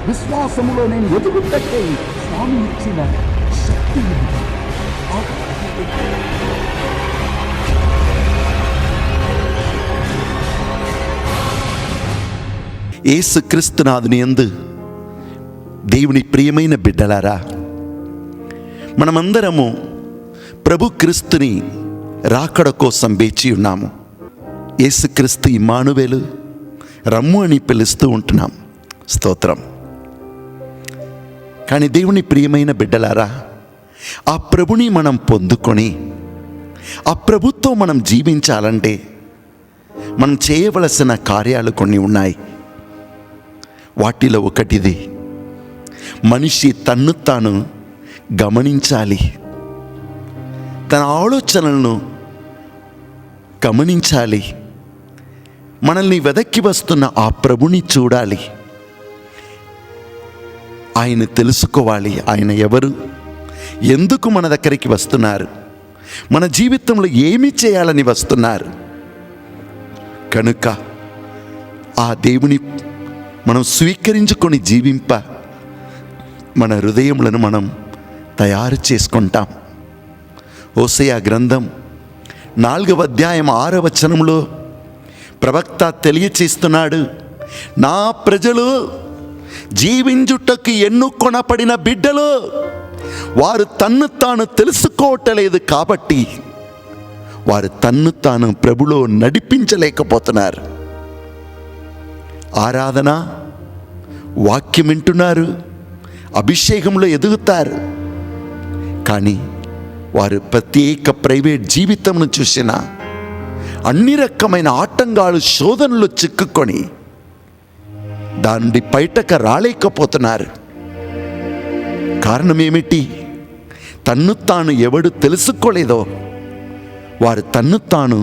విశ్వాసములో నేను ఎదుగుటట్టే స్వామి ఇచ్చిన శక్తి ఇది. యేసుక్రీస్తునాథుని యందు దేవుని ప్రియమైన బిడ్డలారా, మనమందరము ప్రభు క్రీస్తుని రాకడ కోసం వేచి ఉన్నాము. యేసుక్రీస్తు ఇమ్మానువేలు రమ్ము అని పిలుస్తూ ఉంటున్నాం. స్తోత్రం. కానీ దేవుని ప్రియమైన బిడ్డలారా, ఆ ప్రభుని మనం పొందుకొని ఆ ప్రభుతో మనం జీవించాలంటే మనం చేయవలసిన కార్యాలు కొన్ని ఉన్నాయి. వాటిలో ఒకటిది, మనిషి తన్ను తాను గమనించాలి. తన ఆలోచనలను గమనించాలి. మనల్ని వెదక్కి వస్తున్న ఆ ప్రభుని చూడాలి. ఆయన తెలుసుకోవాలి. ఆయన ఎవరు, ఎందుకు మన దగ్గరికి వస్తున్నారు, మన జీవితంలో ఏమి చేయాలని వస్తున్నారు. కనుక ఆ దేవుని మనం స్వీకరించుకొని జీవింప మన హృదయములను మనం తయారు చేసుకుంటాం. హోషేయ గ్రంథం 4వ అధ్యాయం 6వ వచనంలో ప్రవక్త తెలియచేస్తున్నాడు, నా ప్రజలు జీవించుటకు ఎన్నుకొనబడిన బిడ్డలు, వారు తన్ను తాను తెలుసుకోవటలేదు కాబట్టి వారు తన్ను తాను ప్రభులో నడిపించలేకపోతున్నారు. ఆరాధన, వాక్యం వింటున్నారు, అభిషేకంలో ఎదుగుతారు. కానీ వారు ప్రత్యేక ప్రైవేట్ జీవితంను చూసిన అన్ని రకమైన ఆటంకాలు, శోధనలు చిక్కుకొని దాన్ని బయటకు రాలేకపోతున్నారు. కారణం ఏమిటి? తన్ను తాను ఎవడు తెలుసుకోలేదో వారు తన్ను తాను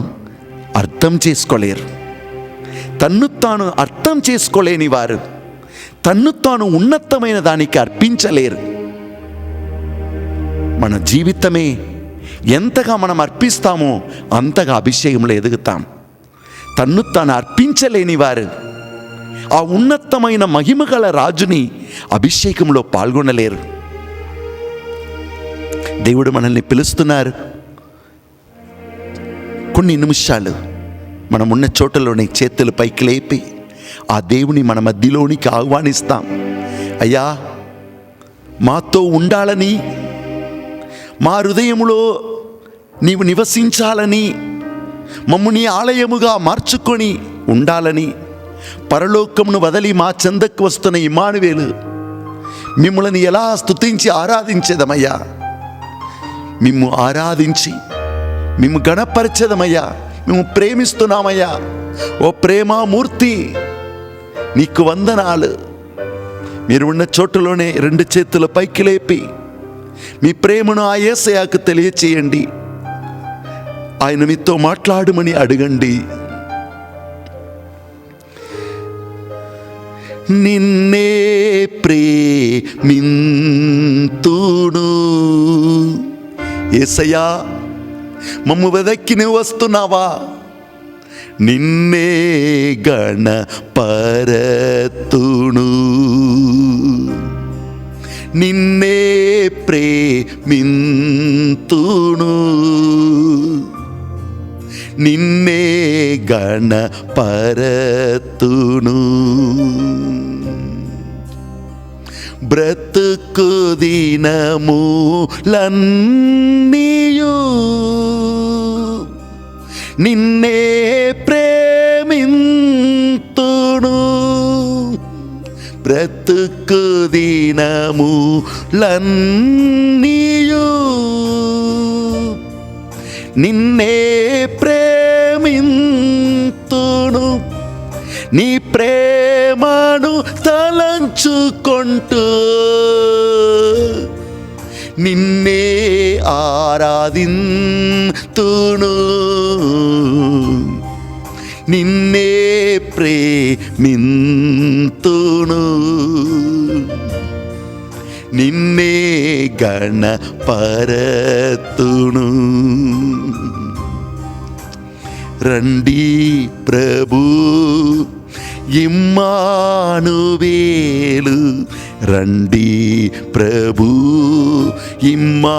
అర్థం చేసుకోలేరు. తన్ను తాను అర్థం చేసుకోలేని వారు తన్ను తాను ఉన్నతమైన దానికి అర్పించలేరు. మన జీవితమే ఎంతగా మనం అర్పిస్తామో అంతగా అభిషేకంలో ఎదుగుతాం. తన్ను తాను అర్పించలేని వారు ఆ ఉన్నతమైన మహిమ గల రాజుని అభిషేకంలో పాల్గొనలేరు. దేవుడు మనల్ని పిలుస్తున్నారు. కొన్ని నిమిషాలు మనం ఉన్న చోటలోనే చేతులు పైకి లేపి ఆ దేవుని మన మధ్యలోనికి ఆహ్వానిస్తాం. అయ్యా, మాతో ఉండాలని, మా హృదయములో నీవు నివసించాలని, మమ్ముని ఆలయముగా మార్చుకొని ఉండాలని, పరలోకమును వదలి మా చెందకు వస్తున్న ఇమ్మానువేలు మిమ్మల్ని ఎలా స్తుతించి ఆరాధించేదమయ్యా, మిమ్ము ఆరాధించి మిమ్ము గణపరిచేదమయ్యా, మేము ప్రేమిస్తున్నామయ్యా. ఓ ప్రేమామూర్తి, నీకు వందనాలు. మీరు ఉన్న చోటులోనే 2 చేతుల పైకి లేపి మీ ప్రేమను ఆ యేసయ్యకు తెలియచేయండి. ఆయన మీతో మాట్లాడమని అడగండి. నిన్నే ప్రేమింతును యేసయ్యా, మమ్ము వెదక్కి నువ్వు వస్తున్నావా? నిన్నే గణపరతును, నిన్నే ప్రేమింతును, నిన్నే గణపరతును. బ్రతుకు దినములన్నీయు నిన్నే ప్రేమింతును. బ్రతుకు దినములన్నీయు నిన్నే ప్రేమింతును. నీ ప్రేమను తలంచుకుంటూ నిన్నే ఆరాధింతును, నిన్నే ప్రేమింతును, నిన్నే గణపరతును. రండి ప్రభు ఇమ్మానువేలు రండి ప్రభు ఇమ్మానువేలు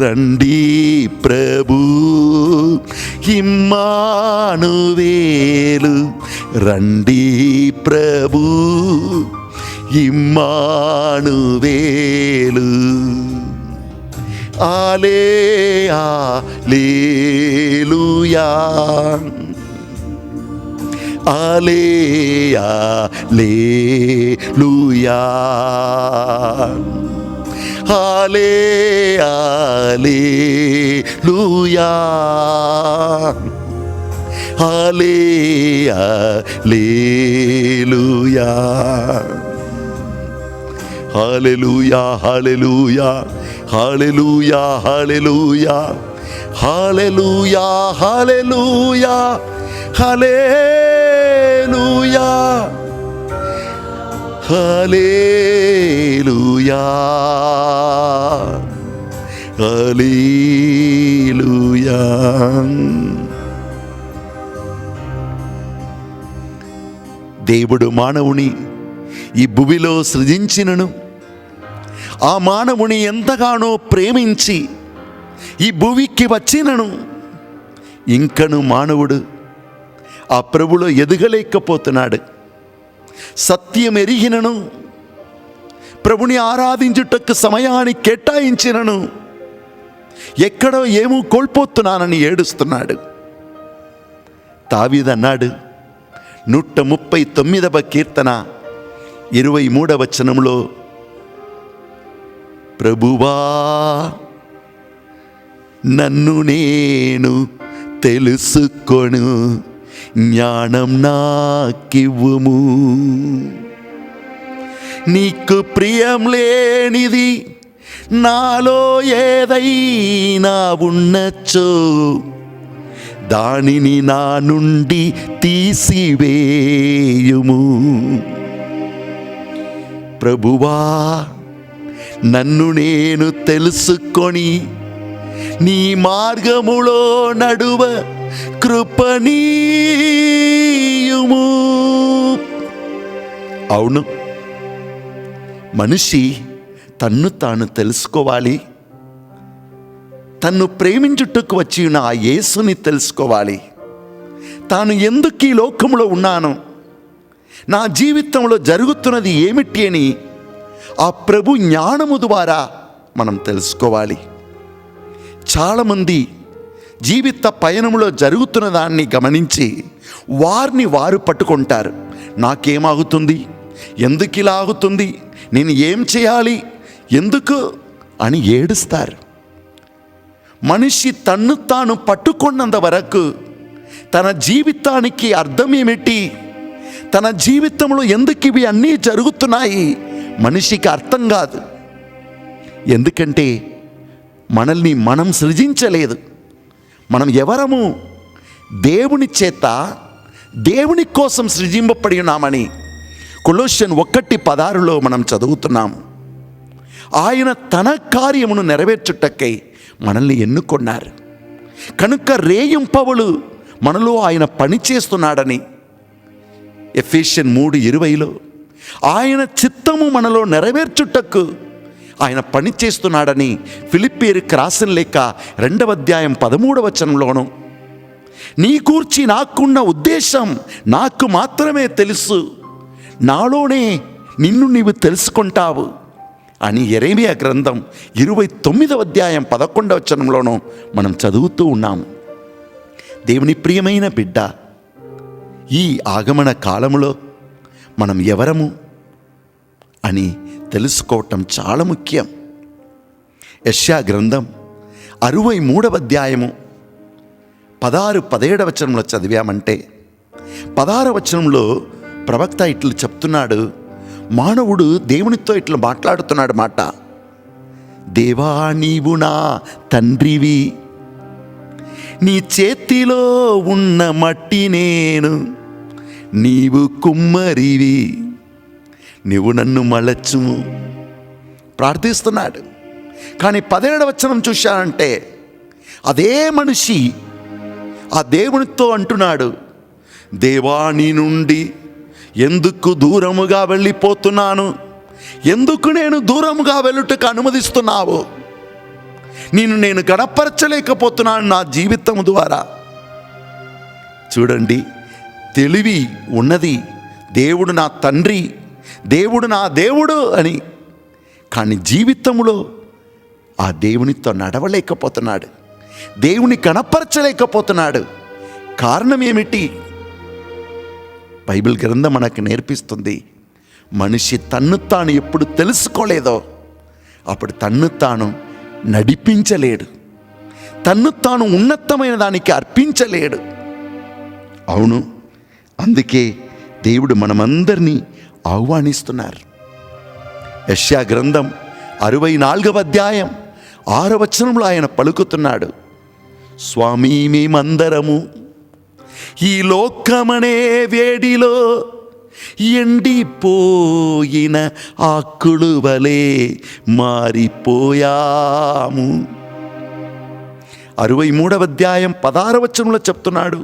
రండి ప్రభు ఇమ్మానువేలు రండి ప్రభు ఇమ్మానువేలు హల్లెలూయా హల్లెలూయా హల్లెలూయా హల్లెలూయా హల్లెలూయా హల్లెలూయా హల్లెలూయా హల్లెలూయా హల్లెలూయా హల్లెలూయా హల్లెలూయా హల్లెలూయా హల్లెలూయా. దేవుడు మానవుని ఈ భూమిలో సృజించినను ఆ మానవుని ఎంతగానో ప్రేమించి ఈ భూమికి వచ్చినను ఇంకను మానవుడు ఆ ప్రభులో ఎదగలేకపోతున్నాడు. సత్యం ఎరిగినను ప్రభుని ఆరాధించుటకు సమయాన్ని కేటాయించినను ఎక్కడో ఏమో కోల్పోతున్నానని ఏడుస్తున్నాడు. దావీదన్నాడు 139వ కీర్తన 23వ వచనంలో, ప్రభువా నన్ను నేను తెలుసుకొను జ్ఞానం నాకివ్వుము. నీకు ప్రియం లేనిది నాలో ఏదైనా ఉన్నచో దానిని నా నుండి తీసివేయుము. ప్రభువా నన్ను నేను తెలుసుకొని నీ మార్గములో నడువ కృపణీయుము. అవును, మనిషి తన్ను తాను తెలుసుకోవాలి. తన్ను ప్రేమించుటకు వచ్చి నా యేసుని తెలుసుకోవాలి. తాను ఎందుకు ఈ లోకంలో ఉన్నాను, నా జీవితంలో జరుగుతున్నది ఏమిటి అని ఆ ప్రభు జ్ఞానము ద్వారా మనం తెలుసుకోవాలి. చాలామంది జీవిత పయనంలో జరుగుతున్న దాన్ని గమనించి వారిని వారు పట్టుకుంటారు. నాకేమాగుతుంది, ఎందుకు ఇలా ఆగుతుంది, నేను ఏం చేయాలి, ఎందుకు అని ఏడుస్తారు. మనిషి తన్ను తాను పట్టుకున్నంత వరకు తన జీవితానికి అర్థం ఏమిటి, తన జీవితంలో ఎందుకు ఇవి అన్నీ జరుగుతున్నాయి మనిషికి అర్థం కాదు. ఎందుకంటే మనల్ని మనం సృజించలేదు. మనం ఎవరము? దేవుని చేత దేవుని కోసం సృజింపబడి ఉన్నామని కొలొస్సెస్ 1:16 మనం చదువుతున్నాము. ఆయన తన కార్యమును నెరవేర్చుటకై మనల్ని ఎన్నుకొన్నారు కనుక రేయింపవలు మనలో ఆయన పని చేస్తున్నాడని ఎఫెసీయులు 3:20 ఆయన చిత్తము మనలో నెరవేర్చుటకు ఆయన పని చేస్తున్నాడని ఫిలిప్పీయులకు రాసిన లేఖ 2వ అధ్యాయం 13వ వచనంలోను, నీ గూర్చి నాకున్న ఉద్దేశం నాకు మాత్రమే తెలుసు, నాలోనే నిన్ను నీవు తెలుసుకుంటావు అని యెరెమీయా గ్రంథం 29వ అధ్యాయం 11వ వచనంలోనూ మనం చదువుతూ ఉన్నాము. దేవుని ప్రియమైన బిడ్డ, ఈ ఆగమన కాలంలో మనం ఎవరము అని తెలుసుకోవటం చాలా ముఖ్యం. యెషయా గ్రంథం 63వ అధ్యాయము 16-17 వచనంలో చదివామంటే 16వ వచనంలో ప్రవక్త ఇట్లు చెప్తున్నాడు. మానవుడు దేవునితో ఇట్లా మాట్లాడుతున్నాడు మాట, దేవా నీవు నా తండ్రివి, నీ చేతిలో ఉన్న మట్టి నేను, నీవు కుమ్మరివి, నీవు నన్ను మలచుము ప్రార్థిస్తున్నాడు. కానీ 17వ వచనం చూశానంటే అదే మనిషి ఆ దేవునితో అంటున్నాడు, దేవా, నీ నుండి ఎందుకు దూరముగా వెళ్ళిపోతున్నాను? ఎందుకు నేను దూరముగా వెళ్ళుటకు అనుమతిస్తున్నావు? నేను గడపరచలేకపోతున్నాను నా జీవితం ద్వారా. చూడండి, తెలివి ఉన్నది, దేవుడు నా తండ్రి, దేవుడు నా దేవుడు అని, కానీ జీవితంలో ఆ దేవునితో నడవలేకపోతున్నాడు, దేవుని గణపరచలేకపోతున్నాడు. కారణం ఏమిటి? బైబిల్ గ్రంథం మనకు నేర్పిస్తుంది, మనిషి తన్ను తాను ఎప్పుడు తెలుసుకోలేదో అప్పుడు తన్ను తాను నడిపించలేడు, తన్ను తాను ఉన్నతమైన దానికి అర్పించలేడు. అవును, అందుకే దేవుడు మనమందరినీ ఆహ్వానిస్తున్నారు. యెషయా గ్రంథం 64వ అధ్యాయం 6వ వచనంలో ఆయన పలుకుతున్నాడు, స్వామి, మేమందరము ఈ లోకమనే వేడిలో ఎండిపోయిన ఆకులు వలె మారిపోయాము. 63వ అధ్యాయం 16వ వచనంలో చెప్తున్నాడు,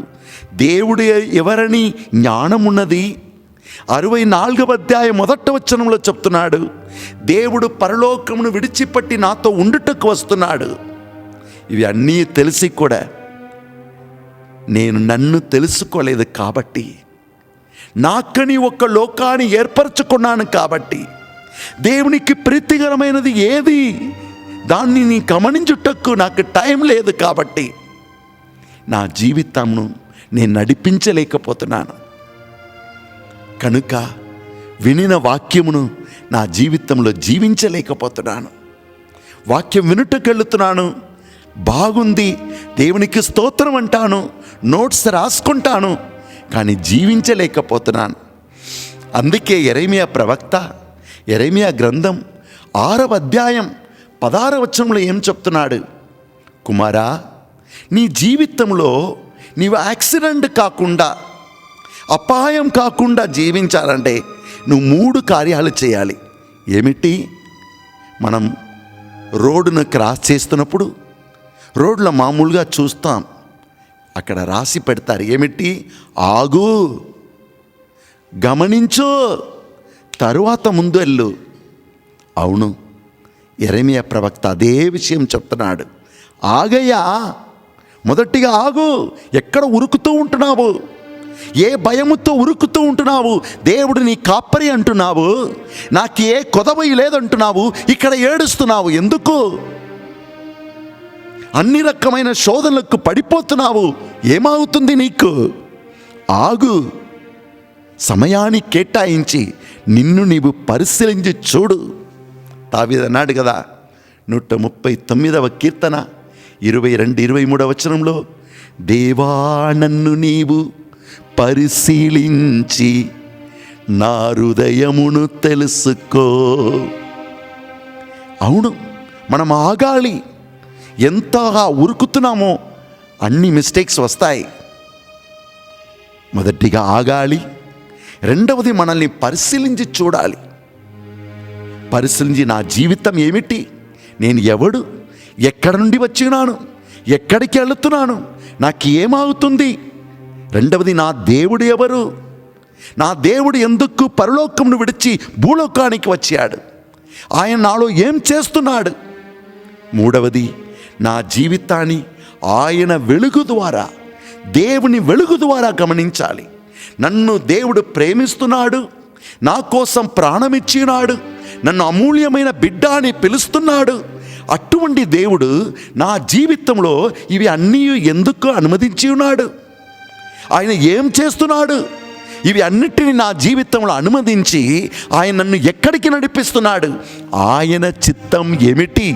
దేవుడు ఎవరని జ్ఞానమున్నది. 64వ అధ్యాయం 1వ వచనంలో చెప్తున్నాడు, దేవుడు పరలోకమును విడిచిపెట్టి నాతో ఉండుటకు వస్తున్నాడు. ఇవి అన్నీ తెలిసి కూడా నేను నన్ను తెలుసుకోలేదు కాబట్టి, నాకని ఒక లోకాన్ని ఏర్పరచుకున్నాను కాబట్టి, దేవునికి ప్రీతికరమైనది ఏది దాన్ని నీ గమనించుటకు నాకు టైం లేదు కాబట్టి నా జీవితంను నేను నడిపించలేకపోతున్నాను. కనుక వినిన వాక్యమును నా జీవితంలో జీవించలేకపోతున్నాను. వాక్యం వినుటకెళ్తున్నాను, బాగుంది, దేవునికి స్తోత్రం అంటాను, నోట్స్ రాసుకుంటాను, కానీ జీవించలేకపోతున్నాను. అందుకే యెరెమీయా ప్రవక్త యెరెమీయా గ్రంథం 6వ అధ్యాయం 16వ వచనంలో ఏం చెప్తున్నాడు? కుమారా, నీ జీవితంలో నీవు యాక్సిడెంట్ కాకుండా, అపాయం కాకుండా జీవించాలంటే నువ్వు 3 కార్యాలు చేయాలి. ఏమిటి? మనం రోడ్డును క్రాస్ చేస్తున్నప్పుడు రోడ్లో మామూలుగా చూస్తాం, అక్కడ రాసి పెడతారు, ఏమిటి? ఆగు, గమనించు, తరువాత ముందు వెళ్ళు. అవును, యెరెమీయా ప్రవక్త అదే విషయం చెప్తున్నాడు. ఆగయ్యా, మొదటిగా ఆగు. ఎక్కడ ఉరుకుతూ ఉంటున్నావు? ఏ భయముతో ఉరుకుతూ ఉంటున్నావు? దేవుడు నీ కాపరి అంటున్నావు, నాకు ఏ కొదవయి లేదంటున్నావు, ఇక్కడ ఏడుస్తున్నావు ఎందుకు? అన్ని రకమైన శోధనలకు పడిపోతున్నావు, ఏమవుతుంది నీకు? ఆగు, సమయాన్ని కేటాయించి నిన్ను నీవు పరిశీలించి చూడు. దావీదు అన్నాడు కదా 139వ కీర్తన 22-23వ వచనంలో, దేవా, నన్ను నీవు పరిశీలించి నా హృదయమును తెలుసుకో. అవును, మనం ఆగాలి. ఎంతగా ఉరుకుతున్నామో అన్ని మిస్టేక్స్ వస్తాయి. మొదటిగా ఆగాలి, రెండవది మనల్ని పరిశీలించి చూడాలి. పరిశీలించి నా జీవితం ఏమిటి, నేను ఎవడు, ఎక్కడ నుండి వచ్చినాను, ఎక్కడికి వెళుతున్నాను, నాకు ఏమవుతుంది? రెండవది, నా దేవుడు ఎవరు, నా దేవుడు ఎందుకు పరలోకమును విడిచి భూలోకానికి వచ్చాడు, ఆయన నాలో ఏం చేస్తున్నాడు? మూడవది, నా జీవితాన్ని ఆయన వెలుగు ద్వారా, దేవుని వెలుగు ద్వారా గమనించాలి. నన్ను దేవుడు ప్రేమిస్తున్నాడు, నా కోసం ప్రాణమిచ్చినాడు, నన్ను అమూల్యమైన బిడ్డ అని పిలుస్తున్నాడు. అటువంటి దేవుడు నా జీవితంలో ఇవి అన్నీ ఎందుకు అనుమతించి ఉన్నాడు? ఆయన ఏం చేస్తున్నాడు? ఇవి అన్నిటిని నా జీవితంలో అనుమతించి ఆయన నన్ను ఎక్కడికి నడిపిస్తున్నాడు? ఆయన చిత్తం ఏమిటి?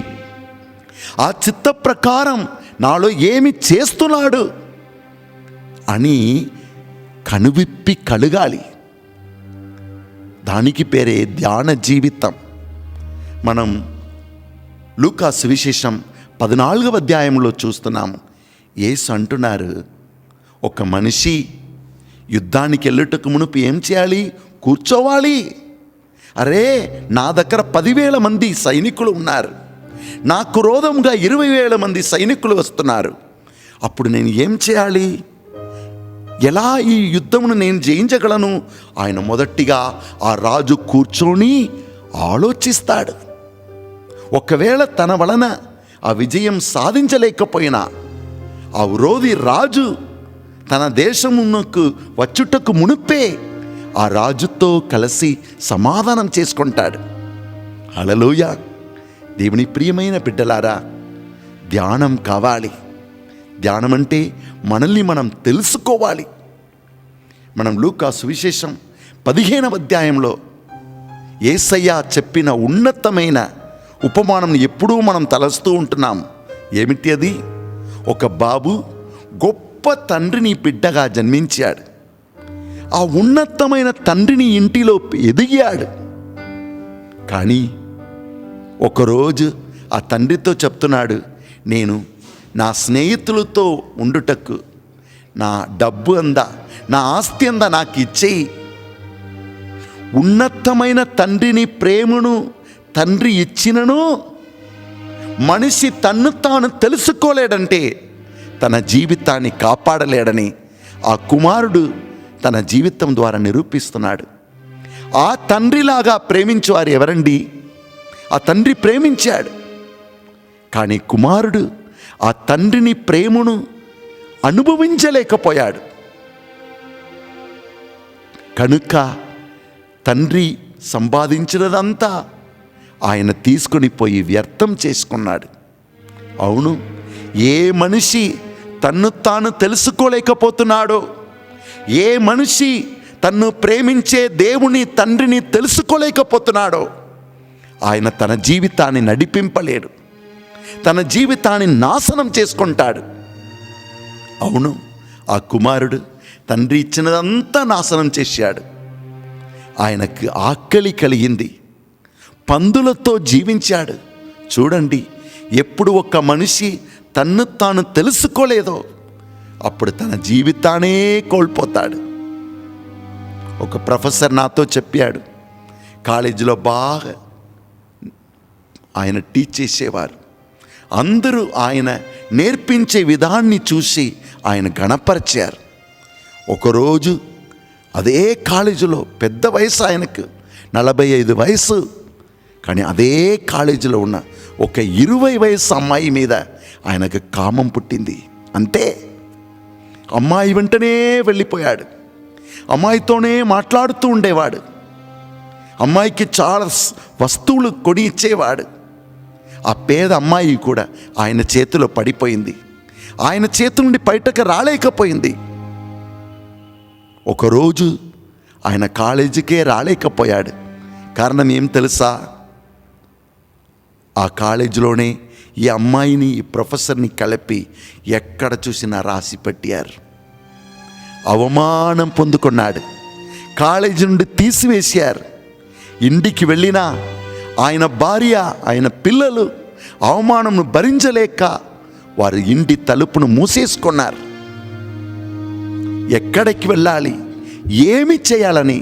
ఆ చిత్త ప్రకారం నాలో ఏమి చేస్తున్నాడు అని కనువిప్పి కలగాలి. దానికి పేరే ధ్యాన జీవితం. మనం లూకా సువిశేషం 14వ అధ్యాయంలో చూస్తున్నాము. యేసు అంటున్నారు, ఒక మనిషి యుద్ధానికి వెళ్ళుటకు మునుపు ఏం చేయాలి? కూర్చోవాలి. అరే, నా దగ్గర 10,000 మంది సైనికులు ఉన్నారు, నా క్రోధంగా 20,000 మంది సైనికులు వస్తున్నారు, అప్పుడు నేను ఏం చేయాలి? ఎలా ఈ యుద్ధమును నేను జయించగలను? ఆయన మొదటిగా ఆ రాజు కూర్చొని ఆలోచిస్తాడు. ఒకవేళ తన వలన ఆ విజయం సాధించలేకపోయినా ఆ విరోధి రాజు తన దేశమునకు వచ్చుటకు మునుపే ఆ రాజుతో కలిసి సమాధానం చేసుకుంటాడు. హల్లెలూయా! దేవుని ప్రియమైన బిడ్డలారా, ధ్యానం కావాలి. ధ్యానం అంటే మనల్ని మనం తెలుసుకోవాలి. మనం లూకా సువిశేషం 15వ అధ్యాయంలో యేసయ్య చెప్పిన ఉన్నతమైన ఉపమానం ఎప్పుడూ మనం తలస్తూ ఉంటున్నాం. ఏమిటి అది? ఒక బాబు గొప్ప తండ్రిని బిడ్డగా జన్మించాడు. ఆ ఉన్నతమైన తండ్రిని ఇంటిలో ఎదిగాడు. కానీ ఒకరోజు ఆ తండ్రితో చెప్తున్నాడు, నేను నా స్నేహితులతో ఉండుటకు నా డబ్బు అందా, నా ఆస్తి అందా నాకు ఇచ్చేయి. ఉన్నతమైన తండ్రిని ప్రేమను తండ్రి ఇచ్చినను మనిషి తన్ను తాను తెలుసుకోలేడంటే తన జీవితాన్ని కాపాడలేడని ఆ కుమారుడు తన జీవితం ద్వారా నిరూపిస్తున్నాడు. ఆ తండ్రిలాగా ప్రేమించేవారు ఎవరండి? ఆ తండ్రి ప్రేమించాడు, కానీ కుమారుడు ఆ తండ్రిని ప్రేమను అనుభవించలేకపోయాడు. కనుక తండ్రి సంపాదించినదంతా ఆయన తీసుకొని పోయి వ్యర్థం చేసుకున్నాడు. అవును, ఏ మనిషి తన్ను తాను తెలుసుకోలేకపోతున్నాడో, ఏ మనిషి తన్ను ప్రేమించే దేవుని తండ్రిని తెలుసుకోలేకపోతున్నాడో ఆయన తన జీవితాన్ని నడిపింపలేడు, తన జీవితాన్ని నాశనం చేసుకుంటాడు. అవును, ఆ కుమారుడు తండ్రి ఇచ్చినదంతా నాశనం చేశాడు. ఆయనకు ఆకలి కలిగింది, పందులతో జీవించాడు. చూడండి, ఎప్పుడు ఒక మనిషి తన్ను తాను తెలుసుకోలేదో అప్పుడు తన జీవితాన్నే కోల్పోతాడు. ఒక ప్రొఫెసర్ నాతో చెప్పాడు, కాలేజీలో బాగా ఆయన టీచ్ చేసేవారు. అందరూ ఆయన నేర్పించే విధాన్ని చూసి ఆయన గణపరిచారు. ఒకరోజు అదే కాలేజీలో, పెద్ద వయసు ఆయనకు 45 వయసు, కానీ అదే కాలేజీలో ఉన్న ఒక 20 వయసు అమ్మాయి మీద ఆయనకు కామం పుట్టింది. అంతే, అమ్మాయి వెంటనే వెళ్ళిపోయాడు. అమ్మాయితోనే మాట్లాడుతూ ఉండేవాడు. అమ్మాయికి చాలా వస్తువులు కొని ఇచ్చేవాడు. ఆ పేద అమ్మాయి కూడా ఆయన చేతిలో పడిపోయింది. ఆయన చేతి నుండి బయటకు రాలేకపోయింది. ఒకరోజు ఆయన కాలేజీకే రాలేకపోయాడు. కారణం ఏం తెలుసా? ఆ కాలేజీలోనే ఈ అమ్మాయిని, ఈ ప్రొఫెసర్ని కలిపి ఎక్కడ చూసినా రాసి పెట్టారు. అవమానం పొందుకున్నాడు. కాలేజీ నుండి తీసివేశారు. ఇంటికి వెళ్ళినా ఆయన భార్య, ఆయన పిల్లలు అవమానంను భరించలేక వారి ఇంటి తలుపును మూసేసుకున్నారు. ఎక్కడికి వెళ్ళాలి, ఏమి చేయాలని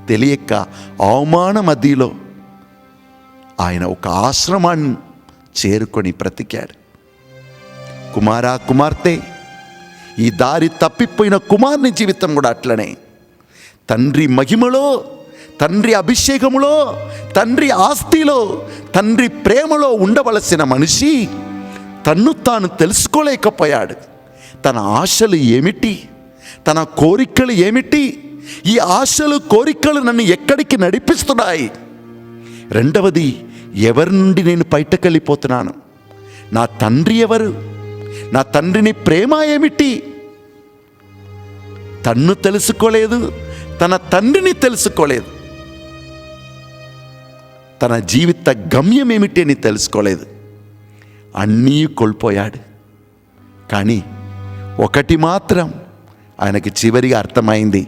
తెలియక అవమాన మధ్యలో ఆయన ఒక ఆశ్రమాన్ని చేరుకొని బ్రతికాడు. కుమారా, కుమార్తె, ఈ దారి తప్పిపోయిన కుమారుని జీవితం కూడా అట్లనే. తండ్రి మహిమలో, తండ్రి అభిషేకములో, తండ్రి ఆస్తిలో, తండ్రి ప్రేమలో ఉండవలసిన మనిషి తన్ను తాను తెలుసుకోలేకపోయాడు. తన ఆశలు ఏమిటి, తన కోరికలు ఏమిటి, ఈ ఆశలు కోరికలు నన్ను ఎక్కడికి నడిపిస్తున్నాయి? రెండవది, ఎవరి నుండి నేను బయటకెళ్ళిపోతున్నాను? నా తండ్రి ఎవరు? నా తండ్రిని ప్రేమ ఏమిటి? తన్ను తెలుసుకోలేదు, తన తండ్రిని తెలుసుకోలేదు, తన జీవిత గమ్యం ఏమిటి అని తెలుసుకోలేదు. అన్నీ కోల్పోయాడు. కానీ ఒకటి మాత్రం ఆయనకి చివరిగా అర్థమైంది.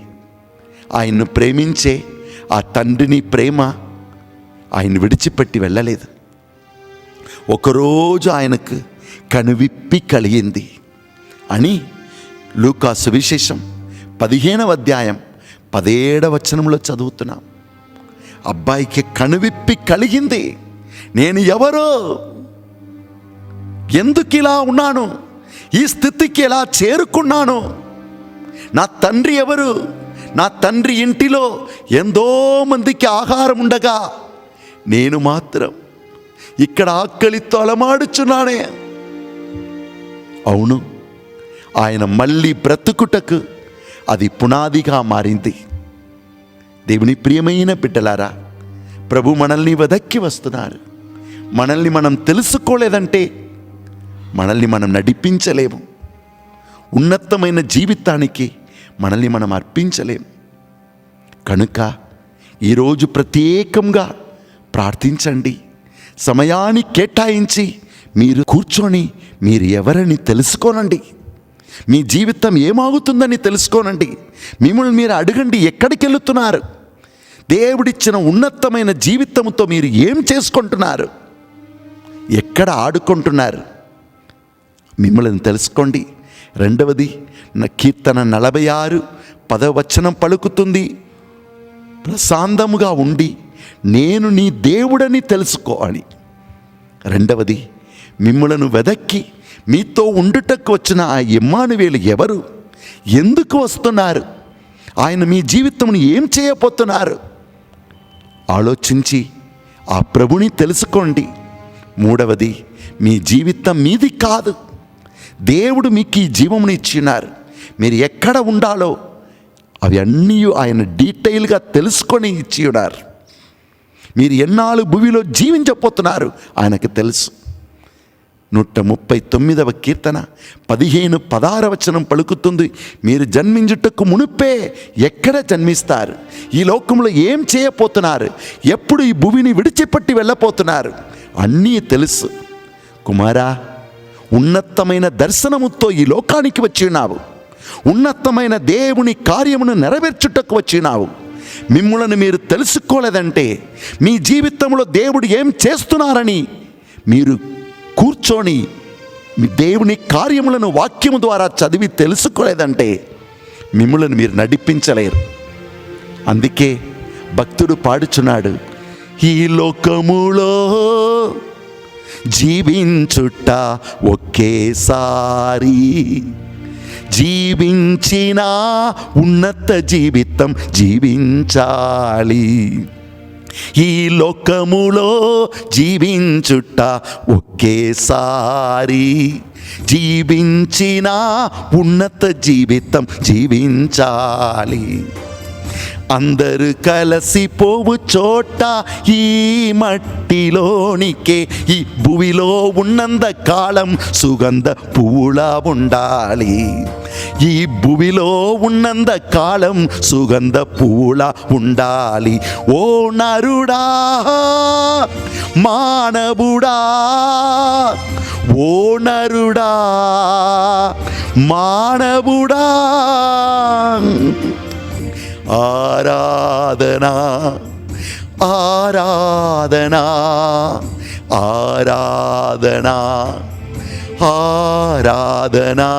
ఆయన్ను ప్రేమించే ఆ తండ్రిని ప్రేమ ఆయన విడిచిపెట్టి వెళ్ళలేదు. ఒకరోజు ఆయనకు కనువిప్పి కలిగింది అని లూకా సువిశేషం 15వ అధ్యాయం 17వ వచనంలో చదువుతున్నాం. అబ్బాయికి కనువిప్పి కలిగింది. నేను ఎవరో, ఎందుకు ఇలా ఉన్నాను, ఈ స్థితికి ఎలా చేరుకున్నాను, నా తండ్రి ఎవరు? నా తండ్రి ఇంటిలో ఎంతో మందికి ఆహారం ఉండగా నేను మాత్రం ఇక్కడ ఆకలితో అలమాడుచున్నానే. అవును, ఆయన మళ్ళీ బ్రతుకుటకు అది పునాదిగా మారింది. దేవుని ప్రియమైన బిడ్డలారా, ప్రభు మనల్ని వెదక్కి వస్తున్నారు. మనల్ని మనం తెలుసుకోలేదంటే మనల్ని మనం నడిపించలేము. ఉన్నతమైన జీవితానికి మనల్ని మనం అర్పించలేము. కనుక ఈరోజు ప్రత్యేకంగా ప్రార్థించండి. సమయాన్ని కేటాయించి మీరు కూర్చొని మీరు ఎవరని తెలుసుకోనండి. మీ జీవితం ఏమవుతుందని తెలుసుకోనండి. మిమ్మల్ని మీరు అడగండి, ఎక్కడికి వెళుతున్నారు? దేవుడిచ్చిన ఉన్నతమైన జీవితంతో మీరు ఏం చేసుకుంటున్నారు? ఎక్కడ ఆడుకుంటున్నారు? మిమ్మల్ని తెలుసుకోండి. రెండవది, కీర్తన 46:10 పలుకుతుంది, ప్రశాంతముగా ఉండి నేను నీ దేవుడని తెలుసుకో అని. రెండవది, మిమ్మలను వెదక్కి మీతో ఉండుటకు వచ్చిన ఆ ఇమ్మానువేలు ఎవరు? ఎందుకు వస్తున్నారు? ఆయన మీ జీవితంను ఏం చేయబోతున్నారు? ఆలోచించి ఆ ప్రభుని తెలుసుకోండి. మూడవది, మీ జీవితం మీది కాదు, దేవుడు మీకు ఈ జీవమును ఇచ్చినారు. మీరు ఎక్కడ ఉండాలో అవి అన్నీ ఆయన డీటెయిల్గా తెలుసుకొని ఇచ్చి ఉన్నారు. మీరు ఎన్నాళ్ళు భూమిలో జీవించబోతున్నారు ఆయనకు తెలుసు. 139వ కీర్తన 15-16 పలుకుతుంది, మీరు జన్మించుటకు మునుపే ఎక్కడ జన్మిస్తారు? ఈ లోకంలో ఏం చేయబోతున్నారు? ఎప్పుడు ఈ భూమిని విడిచిపెట్టి వెళ్ళబోతున్నారు? అన్నీ తెలుసు. కుమారా, ఉన్నతమైన దర్శనముతో ఈ లోకానికి వచ్చినావు. ఉన్నతమైన దేవుని కార్యమును నెరవేర్చుటకు వచ్చినావు. మిమ్ములను మీరు తెలుసుకోలేదంటే, మీ జీవితంలో దేవుడు ఏం చేస్తున్నారని మీరు కూర్చొని మీ దేవుని కార్యములను వాక్యము ద్వారా చదివి తెలుసుకోలేదంటే మిమ్ములను మీరు నడిపించలేరు. అందుకే భక్తుడు పాడుచున్నాడు, ఈ లోకములో జీవించుట ఒకేసారి, జీవించిన ఉన్నత జీవితం జీవించాలి. ఈ లోకములో జీవించుట ఒకేసారి, జీవించిన ఉన్నత జీవితం జీవించాలి. అందరూ కలిసిపోవు చోట ఈ మట్టిలోనికే, ఈ భూమిలో ఉన్నంత కాలం సుగంధ పువ్వులా ఉండాలి. ఈ భూమిలో ఉన్నంత కాలం సుగంధ పువ్వులా ఉండాలి. ఓ నరుడా, మానవుడా, ఓ నరుడా, మానవుడా, ఆరాధనా, ఆరాధనా, ఆరాధనా, ఆరాధనా.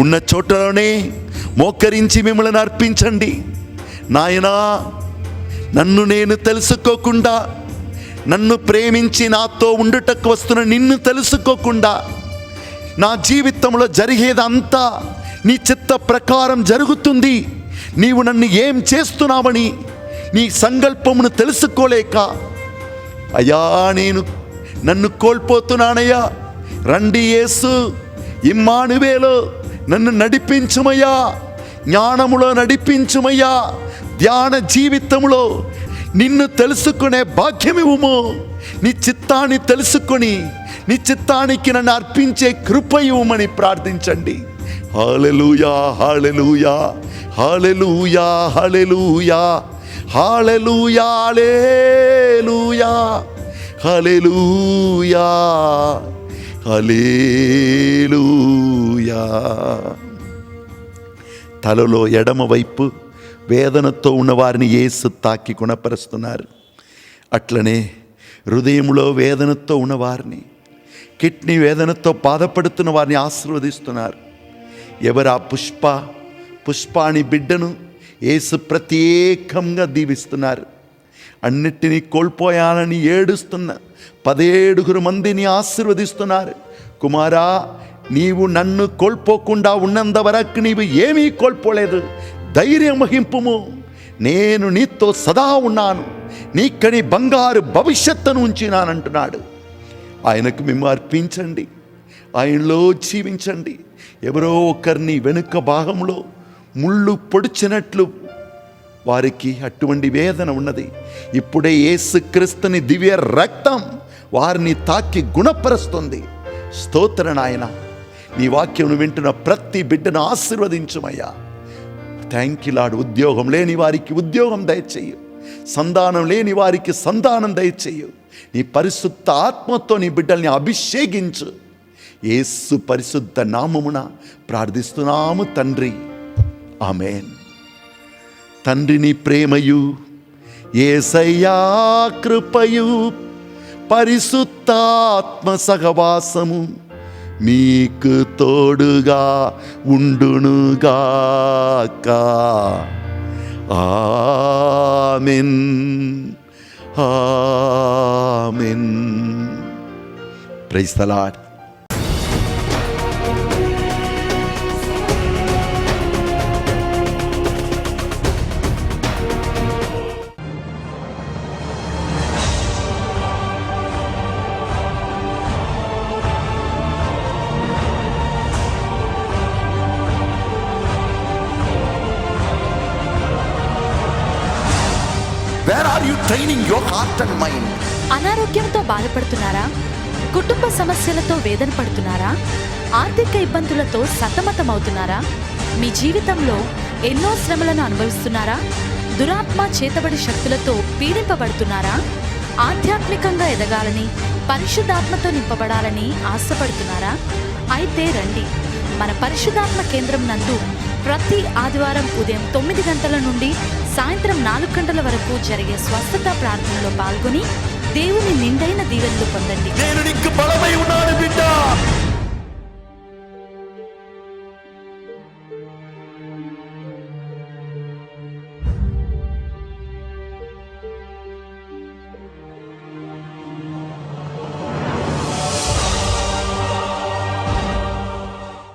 ఉన్న చోటలోనే మోకరించి మిమ్మల్ని అర్పించండి. నాయనా, నన్ను నేను తెలుసుకోకుండా, నన్ను ప్రేమించి నాతో ఉండుటకు వస్తున్న నిన్ను తెలుసుకోకుండా, నా జీవితంలో జరిగేదంతా నీ చిత్త ప్రకారం జరుగుతుంది. నీవు నన్ను ఏం చేస్తున్నావని నీ సంకల్పమును తెలుసుకోలేక, అయ్యా నేను నన్ను కోల్పోతున్నానయ్యా, రండి యేసు ఇమ్మానువేలు నన్ను నడిపించుమయ్యా, జ్ఞానములో నడిపించుమయ్యా, ధ్యాన జీవితంలో నిన్ను తెలుసుకునే భాగ్యమివ్వుము. నీ చిత్తాన్ని తెలుసుకొని నీ చిత్తానికి నన్ను అర్పించే కృప ఇవ్వమని ప్రార్థించండి. హల్లెలూయా, హల్లెలూయా, హల్లెలూయా, హల్లెలూయా, హల్లెలూయా, హల్లెలూయా, హల్లెలూయా, హల్లెలూయా. తలలో ఎడమ వైపు వేదనతో ఉన్న వారిని యేసు తాకి గుణపరుస్తున్నారు. అట్లనే హృదయంలో వేదనతో ఉన్నవారిని, కిడ్నీ వేదనతో బాధపడుతున్న వారిని ఆశీర్వదిస్తున్నారు. ఎవరా పుష్పాని బిడ్డను యేసు ప్రత్యేకంగా దీవిస్తున్నారు. అన్నిటినీ కోల్పోయాలని ఏడుస్తున్న 17 మందిని ఆశీర్వదిస్తున్నారు. కుమారా, నీవు నన్ను కోల్పోకుండా ఉన్నంత వరకు నీవు ఏమీ కోల్పోలేదు. ధైర్యం వహింపుము, నేను నీతో సదా ఉన్నాను, నీకని బంగారు భవిష్యత్తును ఉంచినానంటున్నాడు. ఆయనకు మేము అర్పించండి, ఆయనలో జీవించండి. ఎవరో ఒకరిని వెనుక భాగంలో ముళ్ళు పొడిచినట్లు వారికి అటువంటి వేదన ఉన్నది. ఇప్పుడే యేసుక్రీస్తుని దివ్య రక్తం వారిని తాకి గుణపరుస్తుంది. స్తోత్ర నాయన, నీ వాక్యం వింటున్న ప్రతి బిడ్డను ఆశీర్వదించుమయ్యా. Thank you lord. ఉద్యోగం లేని వారికి ఉద్యోగం దయచేయు, సంతానం లేని వారికి సంతానం దయచేయు. నీ పరిశుద్ధ ఆత్మతో నీ బిడ్డల్ని అభిషేకించు. యేసు పరిశుద్ధ నామమున ప్రార్థిస్తున్నాము తండ్రి, ఆమేన్. తండ్రి నీ ప్రేమయు, యేసయ్యా కృపయు, పరిశుద్ధాత్మ సహవాసము మీకు తోడుగా ఉండునుగాక. Amen, amen. Praise the lord. Where are you training your heart and mind? అనారోగ్యంతో బాధపడుతున్నారా? కుటుంబ సమస్యలతో వేదన పడుతున్నారా? ఆర్థిక ఇబ్బందులతో సతమతమవుతున్నారా? మీ జీవితంలో ఎన్నో శ్రమలను అనుభవిస్తున్నారా? దురాత్మ చేతబడి శక్తులతో పీడింపబడుతున్నారా? ఆధ్యాత్మికంగా ఎదగాలని, పరిశుద్ధాత్మతో నింపబడాలని ఆశపడుతున్నారా? అయితే రండి, మన పరిశుద్ధాత్మ కేంద్రం నందు ప్రతి ఆదివారం ఉదయం 9 గంటల నుండి సాయంత్రం 4 గంటల వరకు జరిగే స్వస్థత ప్రార్థనలో పాల్గొని దేవుని నిండైన దీవెనలు పొందండి. నేను నీకు బలమై ఉన్నాను బిడ్డ.